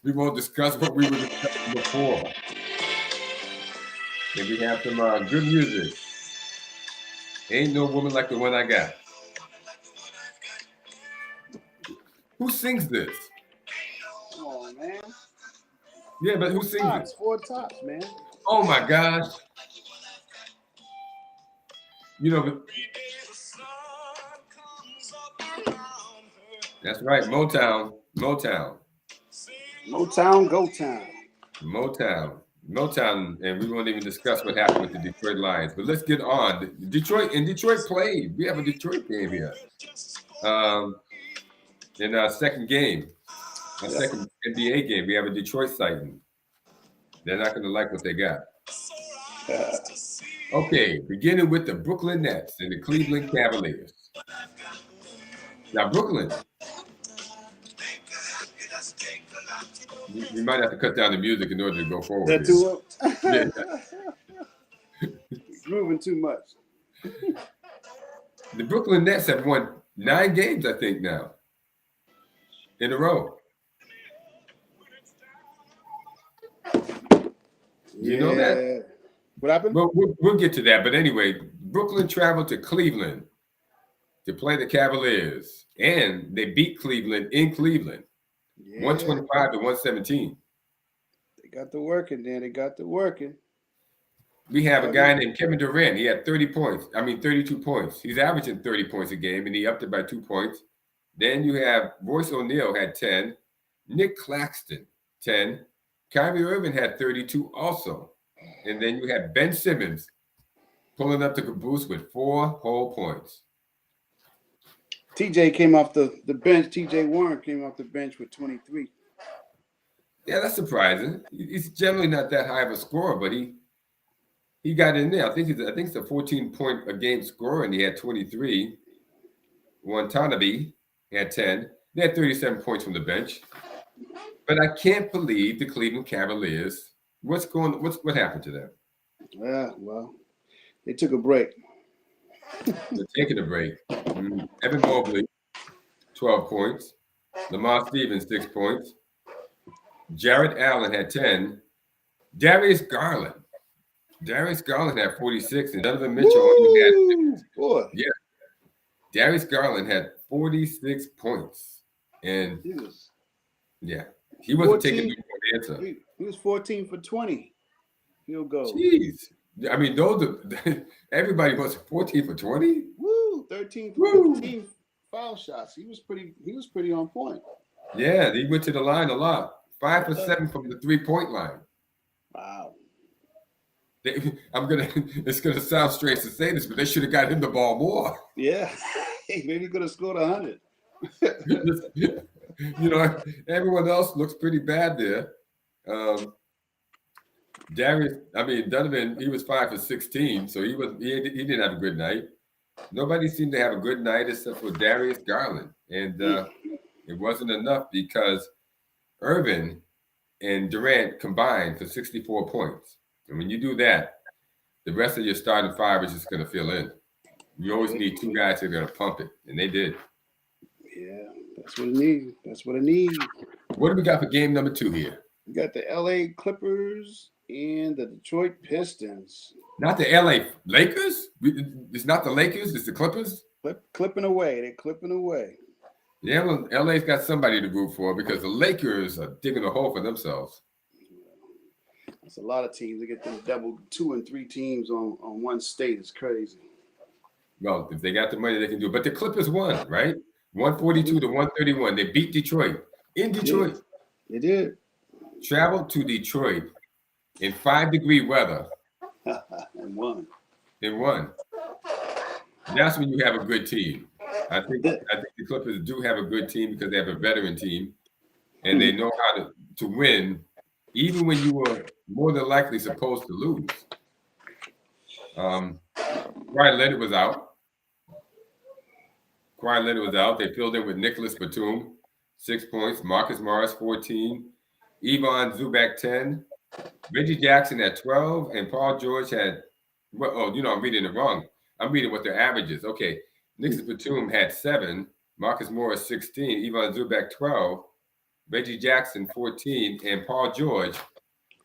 We won't discuss what we were discussing before. And we have some good music. Ain't no woman like the one I got. Who sings this? Come on, man. Yeah, but who sings it? Four tops, man. Oh my gosh. You know, that's right. Motown. Motown, Go Town. Motown, and we won't even discuss what happened with the Detroit Lions. But let's get on. Detroit played. We have a Detroit game here. In our second game, our second NBA game, we have a Detroit sighting. They're not going to like what they got. Okay, beginning with the Brooklyn Nets and the Cleveland Cavaliers. Now, Brooklyn, we might have to cut down the music in order to go forward. That too up. Grooving too much. The Brooklyn Nets have won 9 games, I think, now in a row. You know that? What happened? Well, we'll get to that. But anyway, Brooklyn traveled to Cleveland to play the Cavaliers, and they beat Cleveland in Cleveland, 125 to 117. They got the working, then. They got the working. We have a guy named Kevin Durant. He had 32 points. He's averaging 30 points a game, and he upped it by 2 points. Then you have Royce O'Neal had 10. Nick Claxton, 10. Kyrie Irving had 32 also. And then you had Ben Simmons pulling up the caboose with 4 whole points. TJ came off the bench. TJ Warren came off the bench with 23. Yeah, that's surprising. He's generally not that high of a scorer, but he got in there. I think it's a 14-point a game scorer, and he had 23. Watanabe had 10. They had 37 points from the bench. But I can't believe the Cleveland Cavaliers. What happened to them? Yeah, well, they took a break. They're taking a break. Evan Mobley, 12 points. Lamar Stevens, 6 points. Jarrett Allen had 10. Darius Garland had 46, and Donovan Mitchell only had 6. Yeah. Darius Garland had 46 points. And he wasn't taking the answer. He was 14 for 20 field goals. Jeez. I mean, everybody was 14 for 20. Woo! 13 for 15 foul shots. He was pretty on point. Yeah, he went to the line a lot. 5 for 7 from the 3-point line. Wow. It's gonna sound strange to say this, but they should have got him the ball more. Yeah. Maybe he could have scored 100. Everyone else looks pretty bad there. Donovan, he was 5 for 16, so he didn't have a good night. Nobody seemed to have a good night except for Darius Garland, and it wasn't enough because Irvin and Durant combined for 64 points. And when you do that, the rest of your starting 5 is just going to fill in. You always need 2 guys who are going to pump it, and they did. Yeah, that's what it needs. What do we got for game number 2 here? We got the LA Clippers and the Detroit Pistons. Not the LA Lakers? It's not the Lakers, it's the Clippers? Clipping away. They're clipping away. Yeah, well, LA's got somebody to root for because the Lakers are digging a hole for themselves. That's a lot of teams. They get them double 2 and 3 teams on one state. It's crazy. Well, if they got the money, they can do it. But the Clippers won, right? 142 to 131. They beat Detroit. In Detroit. They did. Traveled to Detroit in 5-degree weather. And won. And won. That's when you have a good team. I think the Clippers do have a good team because they have a veteran team. And they know how to win even when you were more than likely supposed to lose. Kawhi Leonard was out. They filled in with Nicholas Batum, 6 points. Marcus Morris, 14. Ivan Zubac, 10. Reggie Jackson had 12. And Paul George had, I'm reading it wrong. I'm reading what their average is. Okay. Nicholas Batum had 7. Marcus Morris, 16. Ivan Zubac, 12. Reggie Jackson 14, and Paul George,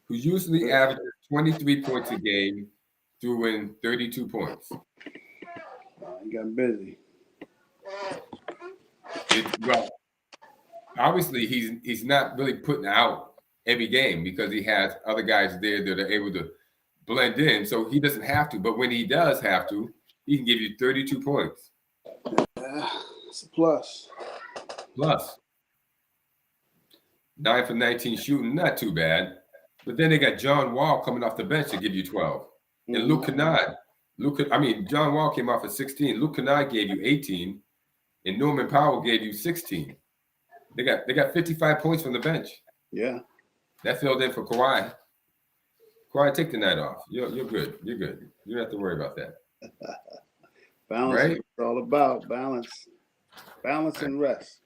who usually averages 23 points a game, threw in 32 points. He got busy. Well, obviously he's not really putting out every game because he has other guys there that are able to blend in, so he doesn't have to. But when he does have to, he can give you 32 points. It's a plus. Plus 9 for 19 shooting, not too bad. But then they got John Wall coming off the bench to give you 12. And Luke Kennard, John Wall came off at 16. Luke Kennard gave you 18, and Norman Powell gave you 16. They got 55 points from the bench. Yeah. That filled in for Kawhi. Kawhi, take the night off. You're good. You're good. You don't have to worry about that. Balance. Right? It's all about balance. Balance and rest.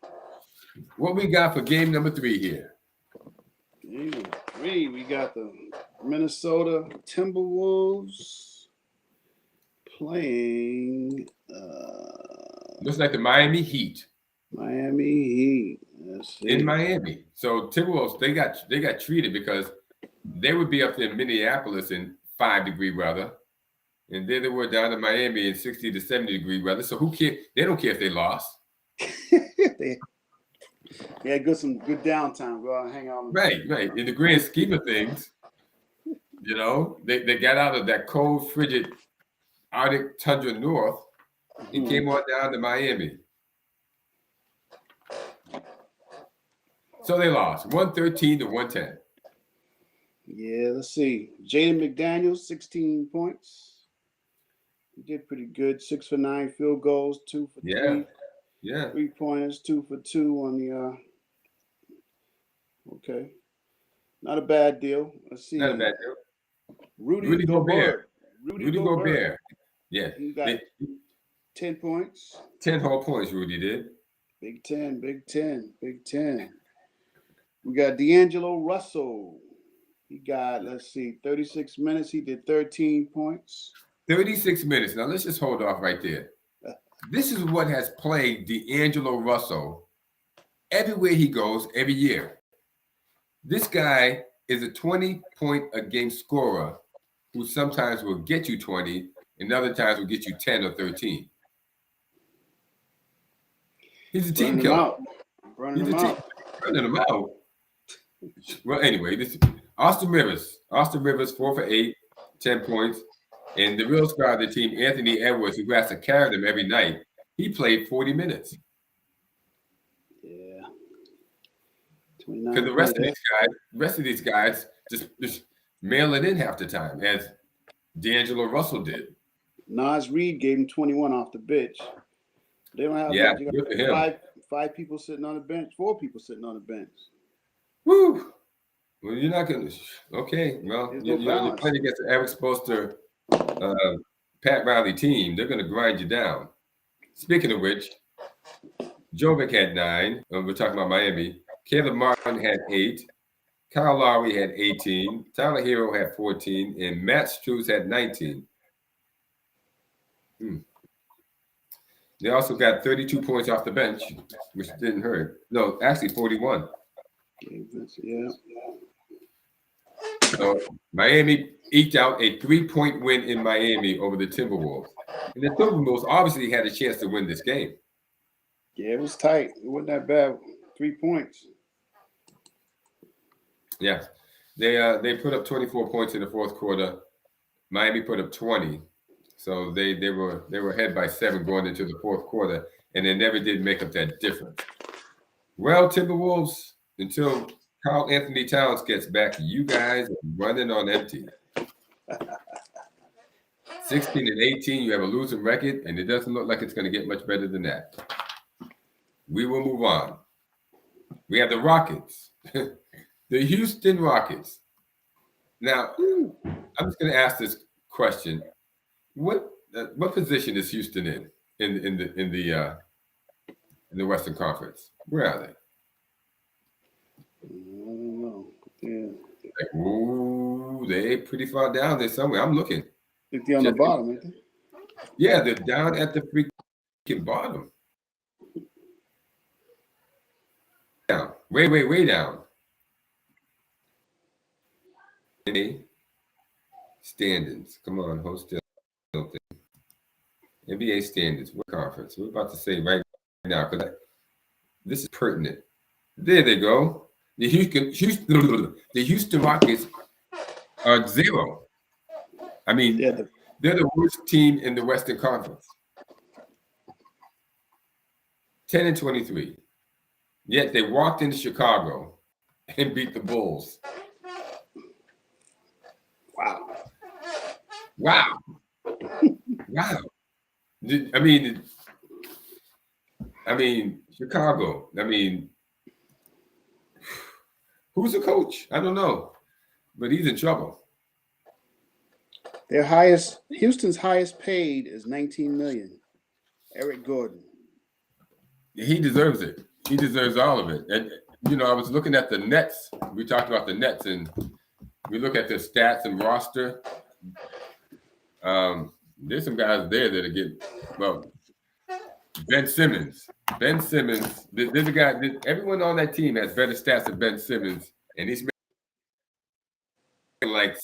What we got for game number 3 here? Game number 3, we got the Minnesota Timberwolves playing Looks like the Miami Heat. Miami Heat. In Miami. So Timberwolves, they got treated because they would be up there in Minneapolis in 5-degree weather. And then they were down in Miami in 60 to 70-degree weather. So who cares? They don't care if they lost. They had some good downtime. Go out and hang out. Right. In the grand scheme of things, they got out of that cold, frigid Arctic tundra north and came on down to Miami. So they lost 113 to 110. Yeah, let's see. Jaden McDaniels, 16 points. He did pretty good. 6 for 9 field goals, 2 for 3. Yeah. 3-pointers, 2 for 2 on the okay. Not a bad deal. Let's see. Not a bad deal. Rudy Gobert. Rudy Gobert. Yeah. He got 10 points. 10 whole points, Rudy did. Big 10. We got D'Angelo Russell. He got, 36 minutes. He did 13 points. 36 minutes. Now, let's just hold off right there. This is what has plagued D'Angelo Russell everywhere he goes every year. This guy is a 20-point-a-game scorer who sometimes will get you 20 and other times will get you 10 or 13. He's a team killer. Running them out. Well, anyway, this Austin Rivers. 4 for 8, 10 points. And the real star of the team, Anthony Edwards, who has to carry them every night, he played 40 minutes. Yeah. Because the rest of these guys just mail it in half the time, as D'Angelo Russell did. Nas Reed gave him 21 off the bench. They don't have good for him. 5 people sitting on the bench, 4 people sitting on the bench. Woo! Well, you're not going to. Okay, well, you're playing against the Erick Spoelstra, Pat Riley team. They're going to grind you down. Speaking of which, Jovic had 9. We're talking about Miami. Caleb Martin had 8. Kyle Lowry had 18. Tyler Hero had 14. And Matt Strus had 19. They also got 32 points off the bench, which didn't hurt. No, actually 41. Yeah. So Miami eked out a 3-point win in Miami over the Timberwolves. And the Timberwolves obviously had a chance to win this game. Yeah, it was tight. It wasn't that bad. 3 points. Yeah. They put up 24 points in the fourth quarter. Miami put up 20. So they were ahead by 7 going into the fourth quarter, and they never did make up that difference. Well, Timberwolves, until Karl Anthony Towns gets back, you guys are running on empty. 16 and 18, you have a losing record, and it doesn't look like it's going to get much better than that. We will move on. We have the Rockets, the Houston Rockets. Now, I'm just going to ask this question: What position is Houston in the Western Conference? Where are they? I don't know. Yeah. Ooh, they pretty far down there somewhere. I'm looking. I think they're on the bottom, ain't they? Yeah, they're down at the freaking bottom. Yeah, Way down. Standings. Come on, host still thing. NBA standings. What conference? We're about to say right now because this is pertinent. There they go. The Houston Rockets are 0. I mean, they're the worst team in the Western Conference. 10-23. Yet they walked into Chicago and beat the Bulls. Wow. I mean, Chicago. I mean, who's the coach? I don't know, but he's in trouble. Houston's highest paid is $19 million. Erick Gordon. He deserves it. He deserves all of it. And I was looking at the Nets. We talked about the Nets, and we look at their stats and roster. There's some guys there that are getting Ben Simmons. There's a guy. Everyone on that team has better stats than Ben Simmons, and he's making like.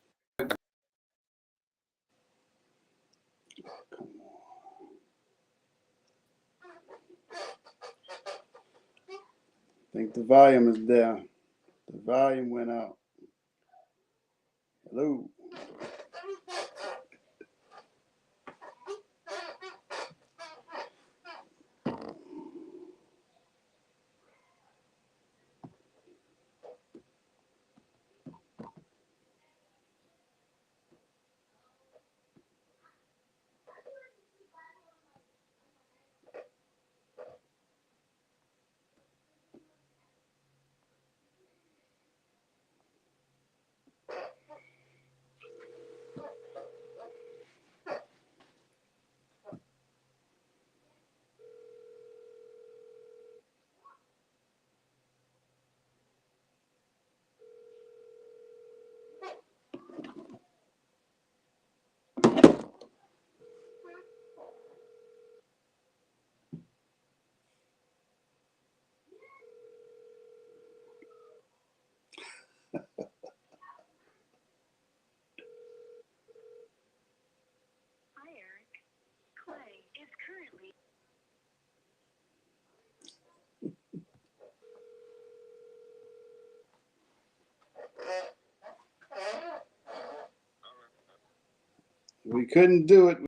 I think the volume is down. The volume went out. Hello. We couldn't do it.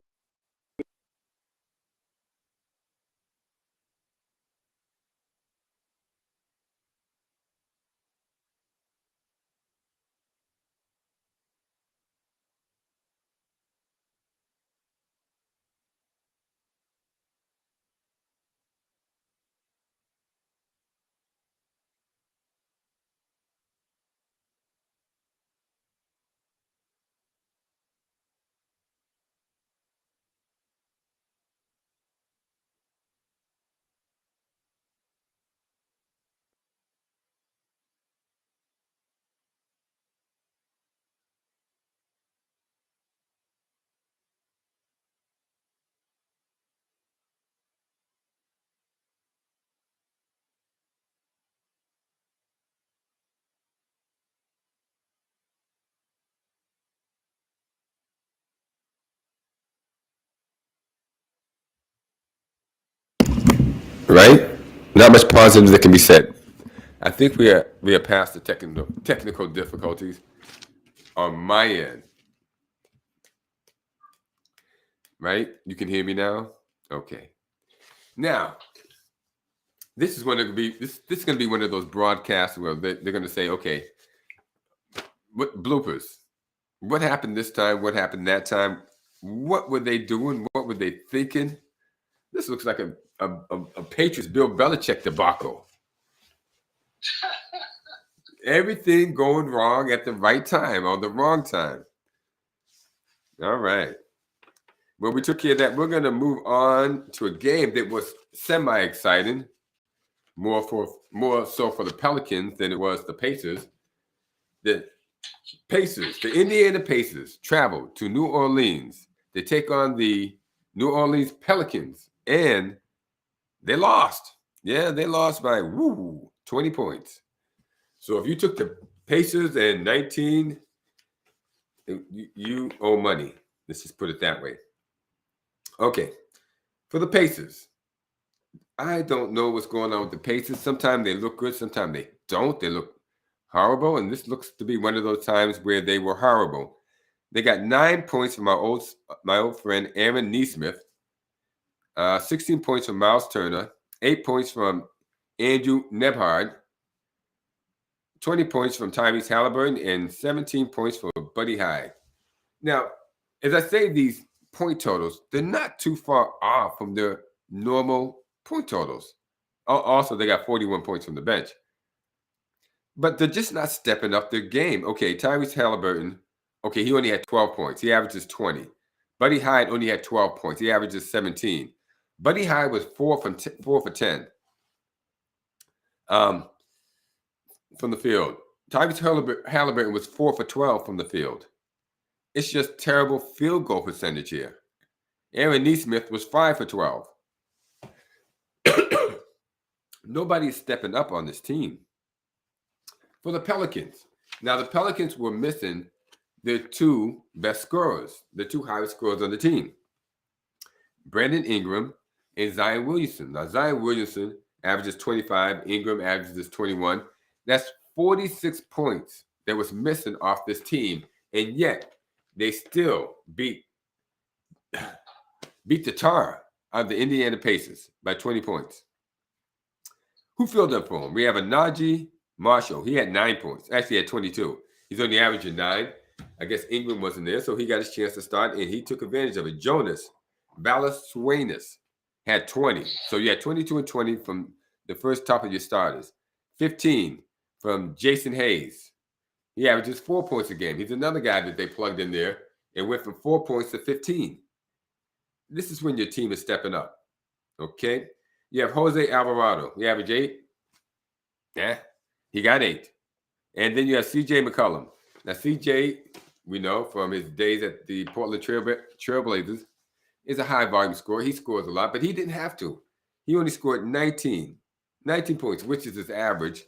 Right? Not much positive that can be said. I think we are past the technical difficulties on my end. Right? You can hear me now? Okay. Now, this is going to be one of those broadcasts where they're going to say, okay, what bloopers? What happened this time? What happened that time? What were they doing? What were they thinking? This looks like a Patriots Bill Belichick debacle. Everything going wrong at the right time or the wrong time. All right. Well, we took care of that. We're going to move on to a game that was semi-exciting, more so for the Pelicans than it was the Pacers. The Indiana Pacers, traveled to New Orleans to take on the New Orleans Pelicans, and they lost. Yeah, they lost by 20 points. So if you took the Pacers and 19, you owe money. Let's just put it that way. Okay. For the Pacers, I don't know what's going on with the Pacers. Sometimes they look good, sometimes they don't. They look horrible, and this looks to be one of those times where they were horrible. They got 9 points from my old friend Aaron Nesmith, 16 points from Miles Turner, 8 points from Andrew Nebhard, 20 points from Tyrese Halliburton, and 17 points for Buddy Hyde. Now, as I say these point totals, they're not too far off from their normal point totals. Also, they got 41 points from the bench. But they're just not stepping up their game. Okay, Tyrese Halliburton, okay, he only had 12 points. He averages 20. Buddy Hyde only had 12 points. He averages 17. Buddy Hyde was 4 for 10 from the field. Tyrese Halliburton was 4 for 12 from the field. It's just terrible field goal percentage here. Aaron Nesmith was 5 for 12. Nobody's stepping up on this team. For the Pelicans, now the Pelicans were missing their 2 best scorers, the 2 highest scorers on the team, Brandon Ingram and Zion Williamson. Now Zion Williamson averages 25, Ingram averages 21. That's 46 points that was missing off this team, and yet they still beat the tar out of the Indiana Pacers by 20 points. Who filled up for him? We have a Najee Marshall. He had 9 points. Actually, he had 22. He's only averaging 9. I guess Ingram wasn't there, so he got his chance to start, and he took advantage of it. Jonas Valanciunas had 20. So you had 22 and 20 from the first top of your starters. 15 from Jason Hayes. He averages 4 points a game. He's another guy that they plugged in there and went from 4 points to 15. This is when your team is stepping up. Okay? You have Jose Alvarado. He averaged 8. Yeah, he got 8. And then you have C.J. McCollum. Now, C.J., we know from his days at the Portland Trailblazers, is a high-volume scorer. He scores a lot, but he didn't have to. He only scored 19 points, which is his average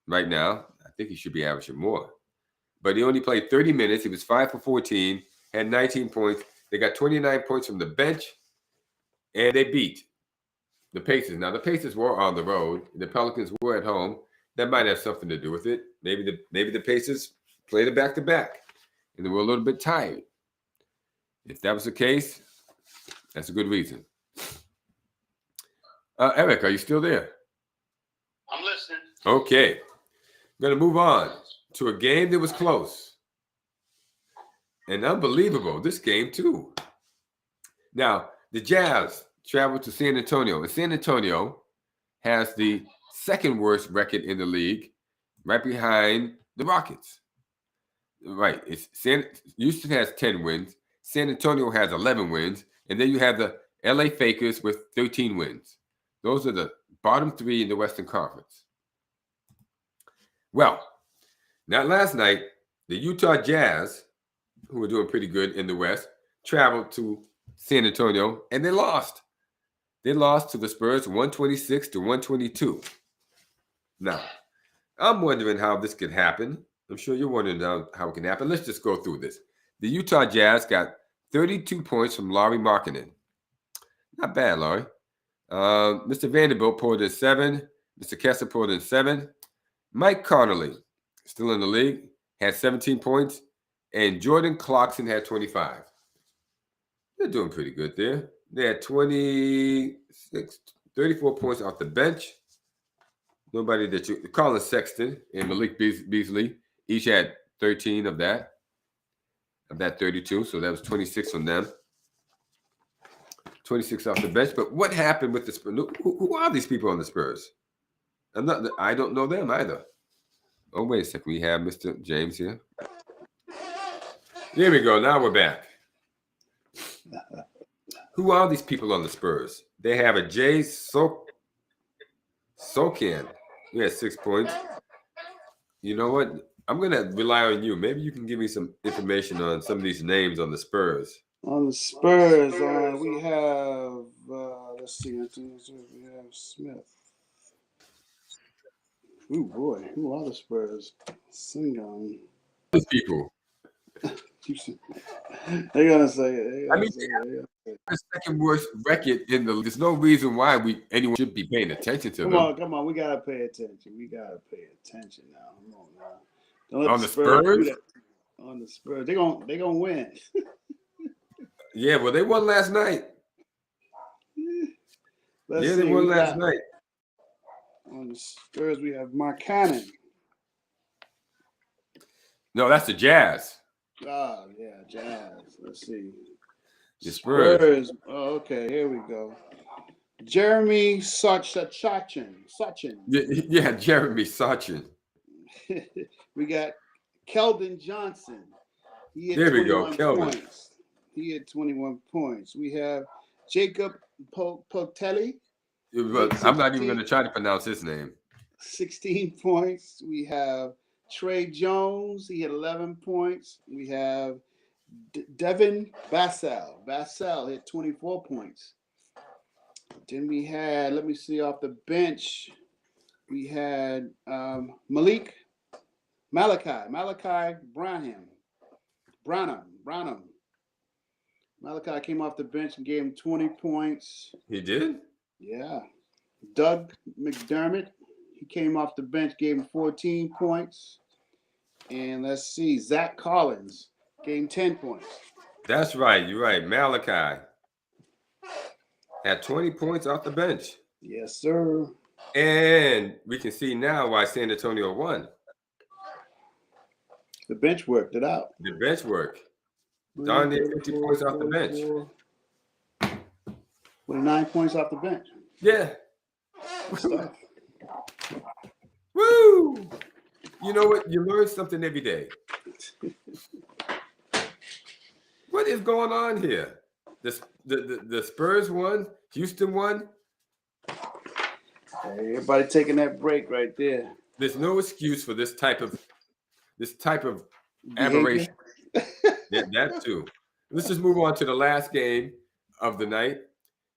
right now. I think he should be averaging more. But he only played 30 minutes. He was 5 for 14, had 19 points. They got 29 points from the bench, and they beat the Pacers. Now, the Pacers were on the road. The Pelicans were at home. That might have something to do with it. Maybe the Pacers played it back-to-back, and they were a little bit tired. If that was the case, that's a good reason. Eric, are you still there? I'm listening. Okay. I'm going to move on to a game that was close. And unbelievable, this game too. Now, the Jazz traveled to San Antonio, and San Antonio has the second worst record in the league, right behind the Rockets. Right. Houston has 10 wins. San Antonio has 11 wins. And then you have the LA Fakers with 13 wins. Those are the bottom 3 in the Western Conference. Well, now last night, the Utah Jazz, who were doing pretty good in the West, traveled to San Antonio, and they lost. They lost to the Spurs 126 to 122. Now, I'm wondering how this could happen. I'm sure you're wondering how it can happen. Let's just go through this. The Utah Jazz got 32 points from Lauri Markkanen. Not bad, Lauri. Mr. Vanderbilt poured in 7. Mr. Kessler poured in 7. Mike Conley, still in the league, had 17 points. And Jordan Clarkson had 25. They're doing pretty good there. They had 34 points off the bench. Nobody that you... Colin Sexton and Malik Beasley each had 13 of that 32. So that was 26 from them. 26 off the bench. But what happened with the Spurs? Who are these people on the Spurs? I don't know them either. Oh, wait a second. We have Mr. James here. Here we go. Now we're back. Who are these people on the Spurs? They have a Jay Sokan. He had 6 points. You know what? I'm going to rely on you. Maybe you can give me some information on some of these names on the Spurs. On the Spurs, we have, let's see, we have Smith. Ooh, boy. Who are the Spurs? Singon. These people. They're going to say it. I mean, the second worst record in the. There's no reason why anyone should be paying attention to them. Come on. We got to pay attention. Now. Come on now. Don't let On the Spurs? do that. On the Spurs. They're gonna win. Yeah, well, they won last night. They won last night. On the Spurs, we have Mark Cannon. No, that's the Jazz. Oh, yeah, Jazz. Let's see. The Spurs. Oh, okay, here we go. Jeremy Sachin. Yeah, Jeremy Sachin. We got Keldon Johnson. There we go, Keldon. Points. He had 21 points. We have Jacob Potelli. But I'm not even going to try to pronounce his name. 16 points. We have Trey Jones. He had 11 points. We have Devin Vassell. Vassell had 24 points. Then we had, let me see, off the bench, we had Malachi Branham. Malachi came off the bench and gave him 20 points. He did? Yeah. Doug McDermott, he came off the bench, gave him 14 points. And let's see, Zach Collins gave him 10 points. That's right. You're right. Malachi had 20 points off the bench. Yes, sir. And we can see now why San Antonio won. The bench worked it out. The bench work. Darn near 50 points off the bench. 29 points off the bench. Yeah. Woo! You know what? You learn something every day. What is going on here? The Spurs won. Houston won. Hey, everybody taking that break right there. There's no excuse for this type of aberration. Yeah, that too. Let's just move on to the last game of the night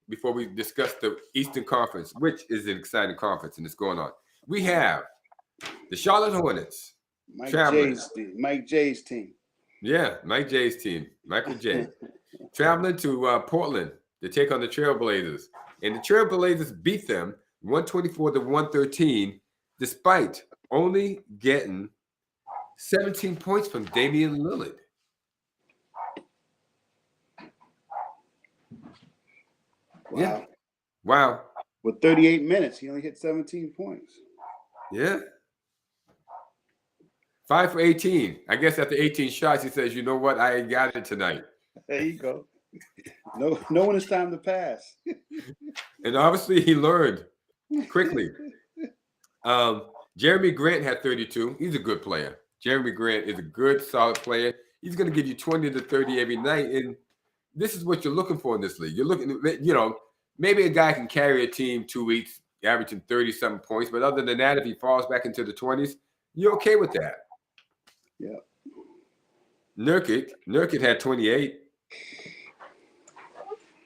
before we discuss the Eastern Conference, which is an exciting conference, and it's going on. We have the Charlotte Hornets. Mike J's team. Yeah, Mike J's team. Michael J. Traveling to Portland to take on the Trailblazers. And the Trailblazers beat them 124-113, despite only getting 17 points from Damian Lillard. Wow. Yeah. Wow. With 38 minutes, he only hit 17 points. Yeah. 5 for 18. I guess after 18 shots, he says, you know what? I ain't got it tonight. There you go. No one is time to pass. And obviously he learned quickly. Jeremy Grant had 32. He's a good player. Jeremy Grant is a good, solid player. He's going to give you 20 to 30 every night. And this is what you're looking for in this league. You're looking, maybe a guy can carry a team 2 weeks, averaging 30-something points. But other than that, if he falls back into the 20s, you're okay with that. Yeah. Nurkic had 28.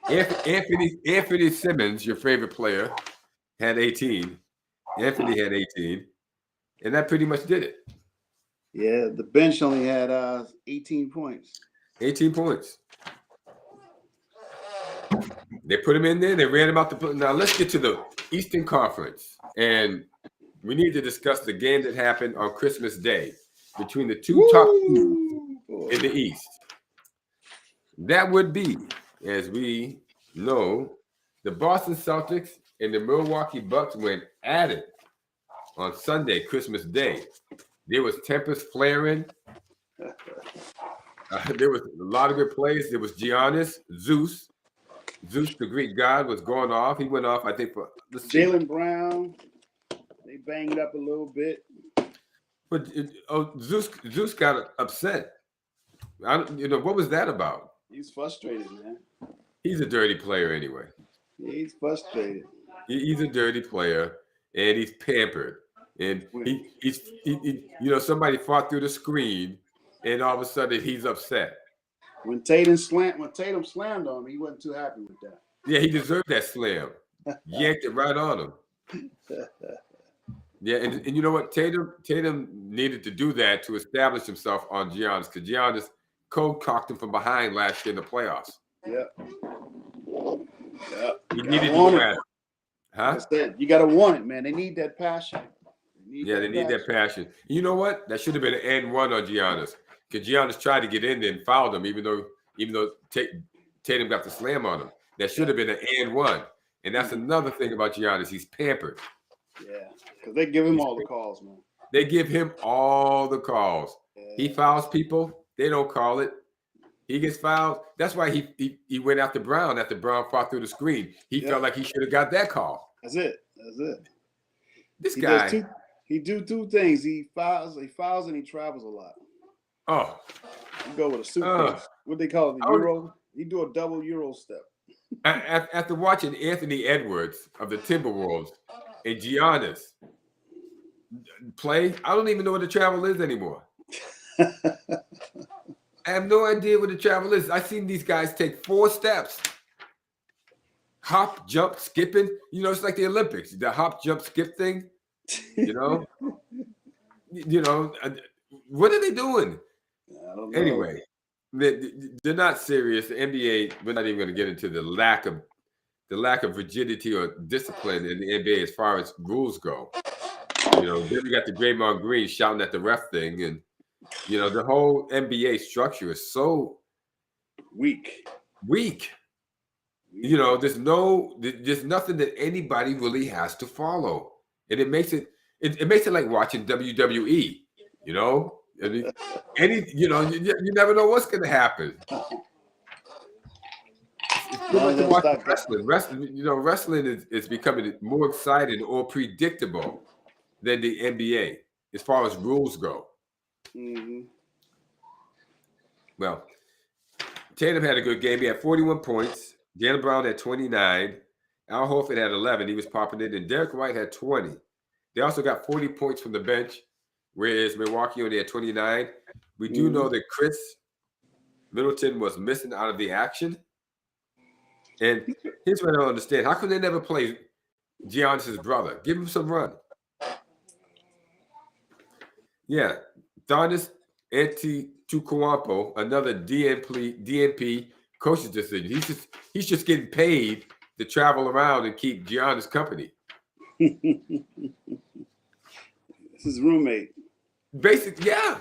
Anthony Simmons, your favorite player, had 18. Anthony had 18. And that pretty much did it. Yeah, the bench only had 18 points. 18 points. They put him in there. They ran him out the. Now let's get to the Eastern Conference, and we need to discuss the game that happened on Christmas Day between the two top teams in the East. That would be, as we know, the Boston Celtics and the Milwaukee Bucks went at it on Sunday, Christmas Day. There was tempers flaring. There was a lot of good plays. There was Giannis, Zeus, the Greek god, was going off. He went off, I think, for Jaylen Brown. They banged up a little bit. But Zeus got upset. What was that about? He's frustrated, man. He's a dirty player anyway. Yeah, he's frustrated. He's a dirty player, and he's pampered. And he's somebody fought through the screen, and all of a sudden he's upset. When Tatum slammed on him, he wasn't too happy with that. Yeah, he deserved that slam. Yanked it right on him. Yeah, and you know what? Tatum needed to do that to establish himself on Giannis because Giannis cold cocked him from behind last year in the playoffs. Yeah. Yeah. He You needed gotta to want go it. at it. Huh? Like I said, you gotta want it, man. They need that passion. Yeah, they need that passion. You know what? That should have been an and one on Giannis because Giannis tried to get in there and fouled him, even though Tatum got the slam on him. That should have been an and one. And that's another thing about Giannis. He's pampered. Yeah, because they give him all the calls, man. They give him all the calls. Yeah. He fouls people. They don't call it. He gets fouled. That's why he went after Brown fought through the screen. He felt like he should have got that call. That's it. This guy. He do two things. He fouls and he travels a lot. Oh. You go with a suitcase. What they call it, the Euro? He do a double Euro step. After watching Anthony Edwards of the Timberwolves and Giannis play, I don't even know what the travel is anymore. I have no idea what the travel is. I've seen these guys take 4 steps. Hop, jump, skipping. You know, it's like the Olympics. The hop, jump, skip thing. You know? What are they doing? I don't know. Anyway, they're not serious. The NBA, we're not even going to get into the lack of rigidity or discipline in the NBA as far as rules go. Then we got the Draymond Green shouting at the ref thing, and the whole NBA structure is so weak. There's nothing that anybody really has to follow, and it makes it like watching WWE. I mean, you never know what's going to happen. Wrestling is becoming more exciting or predictable than the NBA as far as rules go. Mm-hmm. Well, Tatum had a good game. He had 41 points. Jaylen Brown had 29. Al Horford had 11. He was popping it. And Derek White had 20. They also got 40 points from the bench, whereas Milwaukee only had 29. We do know that Chris Middleton was missing out of the action. And here's what I don't understand. How come they never play Giannis' brother? Give him some run. Yeah. Giannis Antetokounmpo, another DNP coach's decision. He's just getting paid to travel around and keep Giannis company. This is his roommate. Basically, yeah.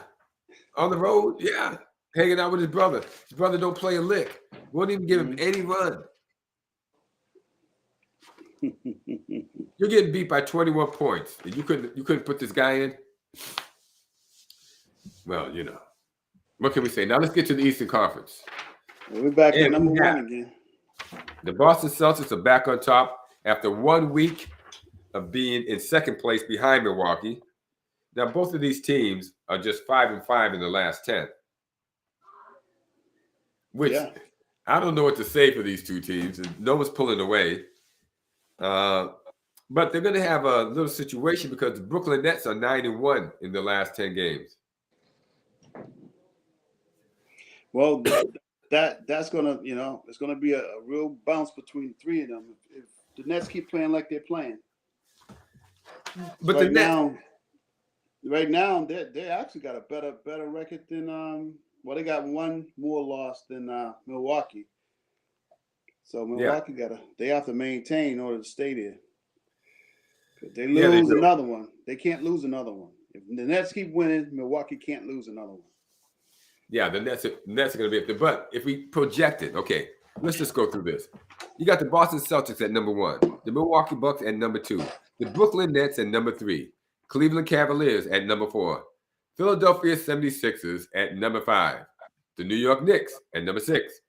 On the road, yeah. Hanging out with his brother. His brother don't play a lick. Won't even give him any run. You're getting beat by 21 points. And you couldn't put this guy in. Well, what can we say? Now let's get to the Eastern Conference. We're back at number 1 again. The Boston Celtics are back on top after 1 week of being in second place behind Milwaukee. Now, both of these teams are just 5-5 in the last 10. Which I don't know what to say for these two teams. No one's pulling away. But they're going to have a little situation because the Brooklyn Nets are 9-1 in the last 10 games. Well, that's gonna, it's gonna be a real bounce between the three of them if the Nets keep playing like they're playing. But right now, they actually got a better record than they got one more loss than Milwaukee. So Milwaukee they have to maintain in order to stay there. If they lose another one, they can't lose another one. If the Nets keep winning, Milwaukee can't lose another one. Yeah, the Nets are going to be up there. But if we project it, okay, let's just go through this. You got the Boston Celtics at number 1, the Milwaukee Bucks at number 2, the Brooklyn Nets at number 3, Cleveland Cavaliers at number 4, Philadelphia 76ers at number 5, the New York Knicks at number 6,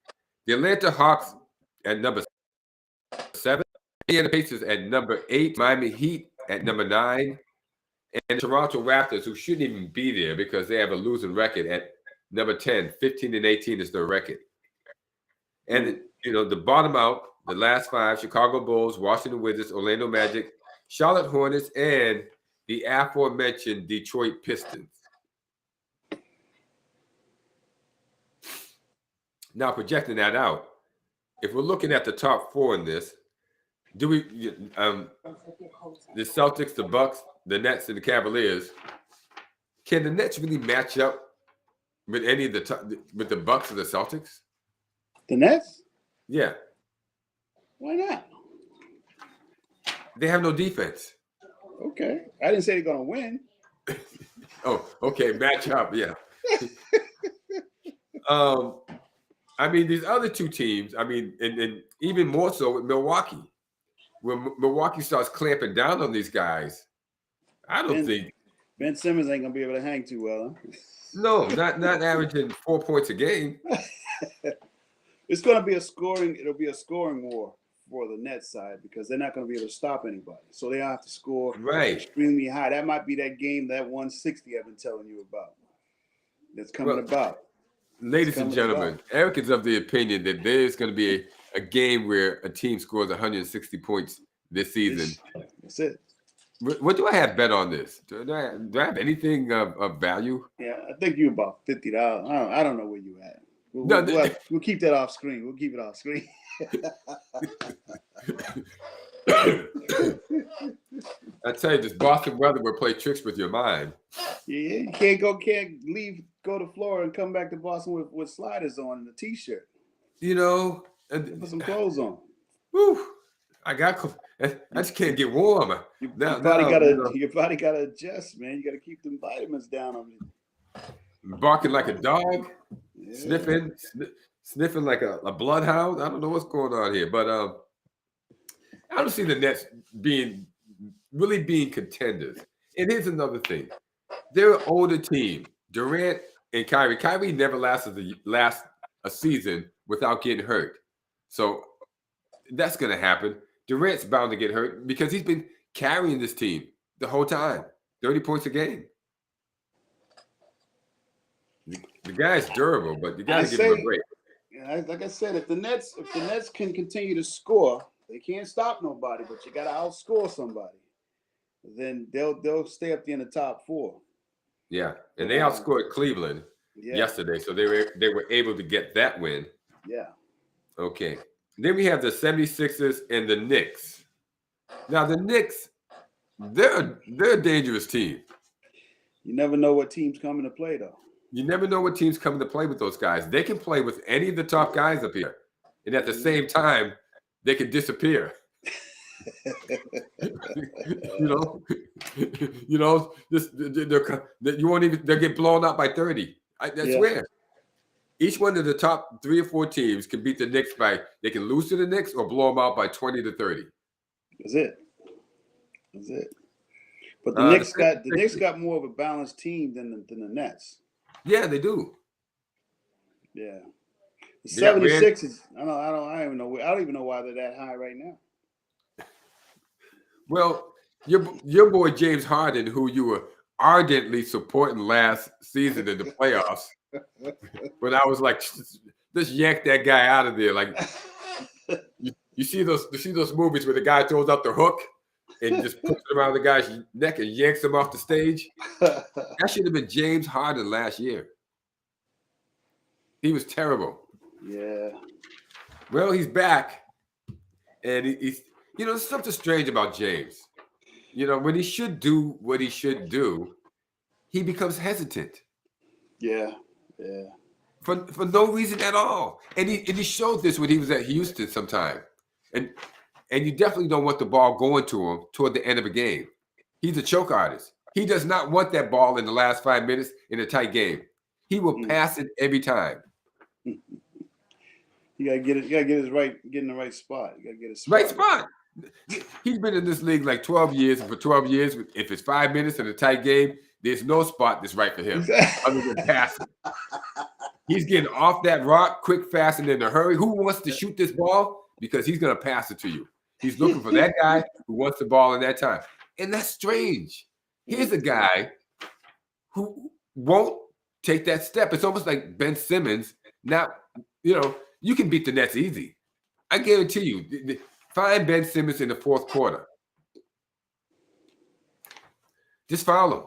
the Atlanta Hawks at number 7, the Pacers at number 8, Miami Heat at number 9, and the Toronto Raptors, who shouldn't even be there because they have a losing record at number 10, 15-18 is their record. And, the bottom out, the last 5, Chicago Bulls, Washington Wizards, Orlando Magic, Charlotte Hornets, and the aforementioned Detroit Pistons. Now, projecting that out, if we're looking at the top 4 in this, do we, the Celtics, the Bucks, the Nets and the Cavaliers. Can the Nets really match up with any of with the Bucks or the Celtics? The Nets? Yeah, Why not? they have no defense. Okay. I didn't say they're going to win. Oh, okay, match up. Yeah. I mean, these other two teams. I mean, and even more so with Milwaukee. When Milwaukee starts clamping down on these guys, I don't think Ben Simmons ain't going to be able to hang too well. Huh? no, not averaging 4 points a game. It's going to be it'll be a scoring war for the Nets side because they're not going to be able to stop anybody. So they have to score extremely high. That might be that game, that 160 I've been telling you about. That's coming about. Ladies and gentlemen, Erick is of the opinion that there's going to be a game where a team scores 160 points this season. That's it. What do I have bet on this? Do I have anything of value? Yeah, I think you're about $50. I don't know where you at. We'll keep that off screen. We'll keep it off screen. I tell you, this Boston weather will play tricks with your mind. Yeah, you can't go to Florida and come back to Boston with sliders on and a t-shirt. You know, put some clothes on. Whew, I just can't get warm. Your body gotta adjust, man. You gotta keep them vitamins down on you. Barking like a dog, yeah. sniffing like a bloodhound. I don't know what's going on here, but I don't see the Nets really being contenders. And here's another thing: they're an older team. Durant and Kyrie. Kyrie never lasts a season without getting hurt, so that's going to happen. Durant's bound to get hurt because he's been carrying this team the whole time, 30 points a game. The guy's durable, but you got to give him a break. Like I said, if the Nets can continue to score, they can't stop nobody, but you got to outscore somebody. Then they'll stay up there in the top four. Yeah, and they outscored Cleveland yesterday, so they were able to get that win. Yeah. Okay. Then we have the 76ers and the Knicks. Now the Knicks, they're a dangerous team. You never know what team's coming to play, though. You never know what team's coming to play with those guys. They can play with any of the top guys up here, and at the same time, they can disappear. you won't even. They'll get blown out by 30. I swear. Each one of the top 3 or 4 teams can beat the Knicks they can lose to the Knicks or blow them out by 20 to 30. That's it. But the Knicks got more of a balanced team than the Nets. Yeah, they do. Yeah. The 76ers, I don't even know why they're that high right now. Well, your boy James Harden, who you were ardently supporting last season in the playoffs, but I was like, just yank that guy out of there. Like, you see those movies where the guy throws out the hook and just puts it around the guy's neck and yanks him off the stage? That should have been James Harden last year. He was terrible. Yeah. Well, he's back, and he's there's something strange about James. When he should do what he should do, he becomes hesitant. Yeah. For no reason at all. And he showed this when he was at Houston sometime. And you definitely don't want the ball going to him toward the end of a game. He's a choke artist. He does not want that ball in the last 5 minutes in a tight game. He will pass it every time. You gotta get in the right spot. You gotta get it right spot. He's been in this league like 12 years, and for 12 years, if it's 5 minutes in a tight game, there's no spot that's right for him other than passing. He's getting off that rock quick, fast, and in a hurry. Who wants to shoot this ball? Because he's going to pass it to you. He's looking for that guy who wants the ball in that time. And that's strange. Here's a guy who won't take that step. It's almost like Ben Simmons. Now, you can beat the Nets easy. I guarantee you. Find Ben Simmons in the fourth quarter. Just foul him.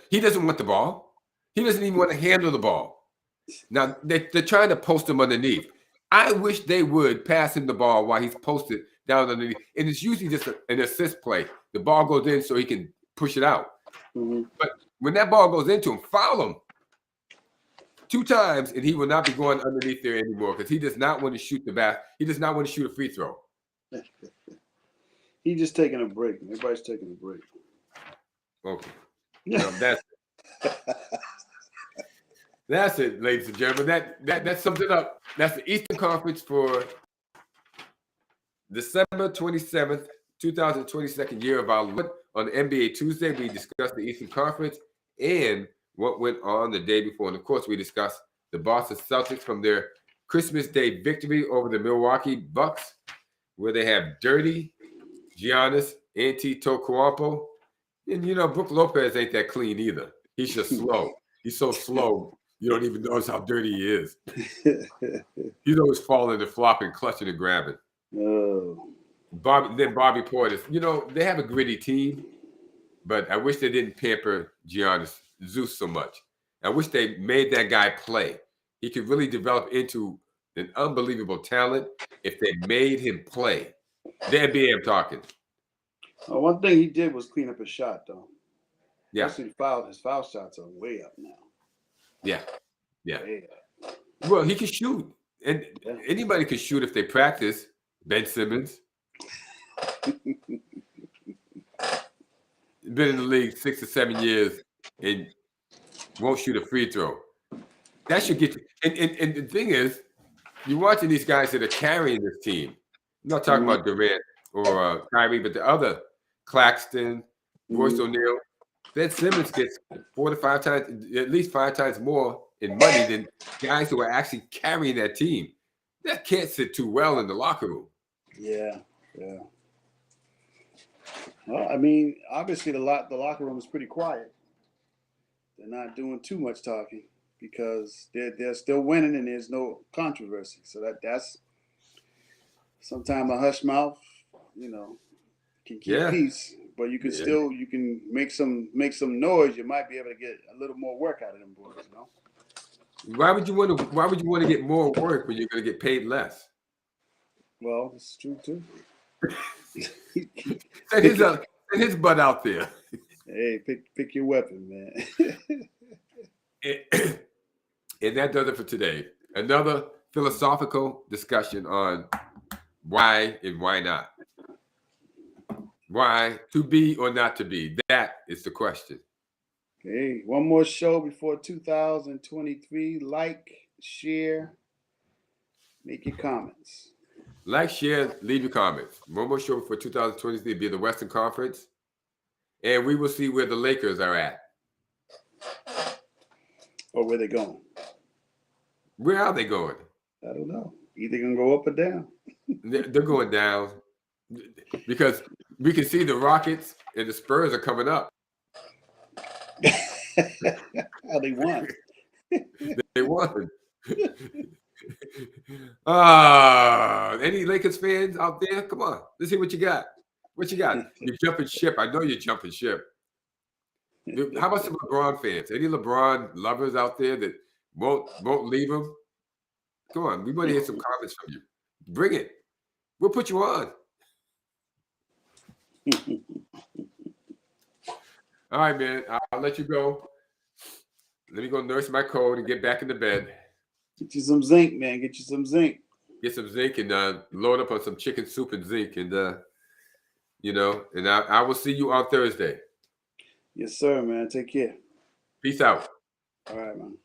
He doesn't want the ball. He doesn't even want to handle the ball. Now, they're trying to post him underneath. I wish they would pass him the ball while he's posted down underneath. And it's usually just an assist play. the ball goes in so he can push it out. Mm-hmm. But when that ball goes into him, foul him 2 times, and he will not be going underneath there anymore because he does not want to shoot the bat. He does not want to shoot a free throw. He's just taking a break. Everybody's taking a break. Okay. That's it, ladies and gentlemen. That sums it up. That's the Eastern Conference for December 27th, 2022 year of our Lord. On NBA Tuesday, we discussed the Eastern Conference and what went on the day before. And of course, we discussed the Boston Celtics from their Christmas Day victory over the Milwaukee Bucks, where they have dirty Giannis Antetokounmpo. And, Brook Lopez ain't that clean either. He's just slow. He's so slow, you don't even notice how dirty he is. He's always falling and flopping, clutching and grabbing. Oh. Bobby Portis. They have a gritty team, but I wish they didn't pamper Giannis Zeus so much. I wish they made that guy play. He could really develop into an unbelievable talent if they made him play. The NBA, I'm talking. One thing he did was clean up his shot, though. Yeah. His foul shots are way up now. Yeah. Way up. Well, he can shoot. And anybody can shoot if they practice. Ben Simmons. Been in the league 6 or 7 years and won't shoot a free throw. That should get you. And the thing is, you're watching these guys that are carrying this team. I'm not talking about Durant or Kyrie, but the other Claxton, Royce O'Neal. Ben Simmons gets 4 to 5 times, at least 5 times more in money than guys who are actually carrying that team. That can't sit too well in the locker room. Yeah. Well, I mean, obviously the locker room is pretty quiet. They're not doing too much talking because they're still winning and there's no controversy. So that's sometimes a hush mouth, can keep peace, but you can still make some noise. You might be able to get a little more work out of them boys, Why would you want to get more work when you're going to get paid less? Well, it's true too. Send his butt out there. Hey, pick your weapon, man. And that does it for today. Another philosophical discussion on why and why not. Why to be or not to be? That is the question. Okay, one more show before 2023. Like, share, make your comments. Like, share, leave your comments. One more show for 2023 will be the Western Conference. And we will see where the Lakers are at. Or where they going. Where are they going? I don't know. Either going to go up or down. They're going down. Because we can see the Rockets and the Spurs are coming up. They won. They won. Any Lakers fans out there? Come on. Let's see what you got. What you got? You're jumping ship. I know you're jumping ship. How about some LeBron fans? Any LeBron lovers out there that won't leave him? Come on. We want to hear some comments from you. Bring it. We'll put you on. All right, man. I'll let you go. Let me go nurse my cold and get back into bed. Get you some zinc, man. Get you some zinc. Get some zinc and load up on some chicken soup and zinc. And, and I will see you on Thursday. Yes, sir, man. Take care. Peace out. All right, man.